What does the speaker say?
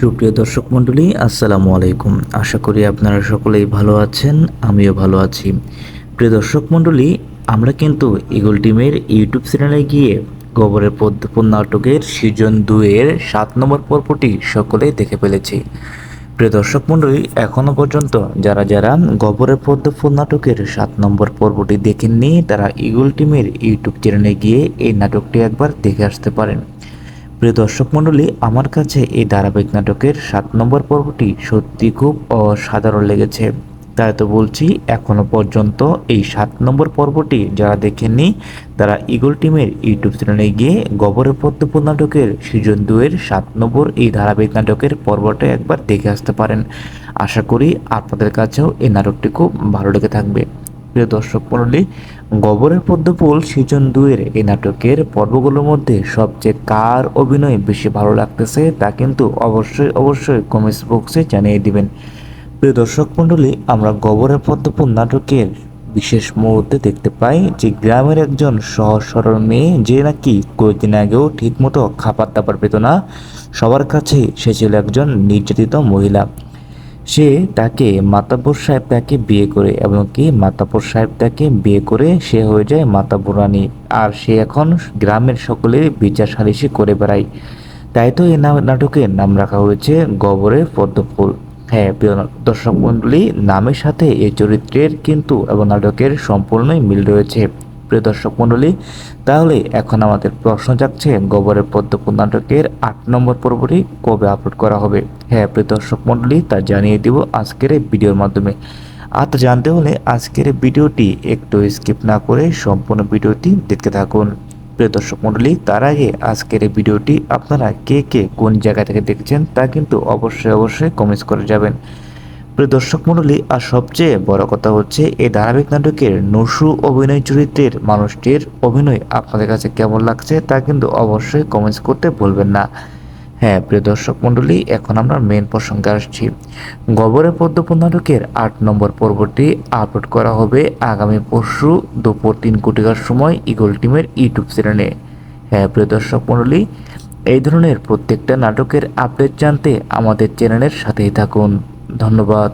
সুপ্রিয় দর্শক মণ্ডলী, আসসালামু আলাইকুম। আশা করি আপনারা সকলেই ভালো আছেন, আমিও ভালো আছি। প্রিয় দর্শক মণ্ডলী, আমরা কিন্তু ঈগল টিমের ইউটিউব চ্যানেলে গিয়ে গোবরের পদ্মফুল নাটকের সিজন 2 এর 7 নম্বর পর্বটি সকলেই দেখে ফেলেছি। প্রিয় দর্শক মণ্ডলী, এখনও পর্যন্ত যারা যারা গোবরের পদ্মফুল নাটকের 7 নম্বর পর্বটি দেখেননি, তারা ঈগল টিমের ইউটিউব চ্যানেলে গিয়ে এই নাটকটি একবার দেখে আসতে পারেন। প্রিয় দর্শক মণ্ডলী, আমার কাছে এই ধারাবাহিক নাটকের 7 নম্বর পর্বটি সত্যি খুব অসাধারণ লেগেছে। তাই তো বলছি, এখনো পর্যন্ত এই 7 নম্বর পর্বটি যারা দেখেননি, তারা ঈগল টিমের ইউটিউব চ্যানেলে গিয়ে গোবরের পদ্মফুল নাটকের সিজন 2 এর 7 নম্বর এই ধারাবাহিক নাটকের পর্বটা একবার দেখে আসতে পারেন। আশা করি আপনাদের কাছেও এই নাটকটি খুব ভালো লেগে থাকবে। প্রিয় দর্শক মণ্ডলী, গোবরের পদ্মফুল সিজন 2 এর এই নাটকের পর্বগুলোর মধ্যে সবচেয়ে কার অভিনয় বেশি ভালো লাগতেছে তা কিন্তু অবশ্যই কমেন্টস বক্সে জানিয়ে দিবেন। প্রিয় দর্শক মণ্ডলী, আমরা গোবরের পদ্মফুল নাটকের বিশেষ মুহূর্তে দেখতে পাই যে গ্রামের একজন সহজ সরল মেয়ে, যে নাকি কয়েকদিন আগেও ঠিকমতো খাবার দাবার পেত না, সবার কাছে সে ছিল একজন নির্যাতিত মহিলা। সে তাকে মাতাব্বর সাহেব তাকে বিয়ে করে, এবং কি মাতাব্বর সাহেব তাকে বিয়ে করে সে হয়ে যায় মাতাব্বর রানী। আর সে এখন গ্রামের সকলের বিচার সালিশি করে বেড়ায়। তাই তো এই নাটকের নাম রাখা হয়েছে গোবরের পদ্মফুল। হ্যাঁ প্রিয় দর্শক মণ্ডলী, নামের সাথে এই চরিত্রের কিন্তু এবং নাটকের সম্পূর্ণই মিল রয়েছে। প্রিয় দর্শক মণ্ডলী, তাহলে এখন আমাদের প্রশ্ন জাগছে, গোবরের পদ্মফুল নাটকের 8 নম্বর পর্বটি কবে আপলোড করা হবে? হ্যাঁ প্রিয় দর্শক মণ্ডলী, তা জানিয়ে দিব আজকের এই ভিডিওর মাধ্যমে। আর তা জানতে হলে আজকের ভিডিওটি একটু স্কিপ না করে সম্পূর্ণ ভিডিওটি দেখতে থাকুন। প্রিয় দর্শক মণ্ডলী, তার আগে আজকের এই ভিডিওটি আপনারা কে কে কোন জায়গা থেকে দেখছেন তা কিন্তু অবশ্যই কমেন্টস করে যাবেন। প্রিয় দর্শক মণ্ডলী, আর সবচেয়ে বড় কথা হচ্ছে, এই ধারাবাহিক নাটকের নসু অভিনয় চরিত্রের মানুষটির অভিনয় আপনাদের কাছে কেমন লাগছে তা কিন্তু অবশ্যই কমেন্টস করতে ভুলবেন না। হ্যাঁ প্রিয় দর্শক মণ্ডলী, এখন আমরা মেন প্রসঙ্গে আসছি। গোবরের পদ্মফুল নাটকের 8 নম্বর পর্বটি আপলোড করা হবে আগামী পরশু দুপুর 3 কোটিকার সময় ঈগল টিমের ইউটিউব চ্যানেলে। হ্যাঁ প্রিয় দর্শক মণ্ডলী, এই ধরনের প্রত্যেকটা নাটকের আপডেট জানতে আমাদের চ্যানেলের সাথেই থাকুন। ধন্যবাদ।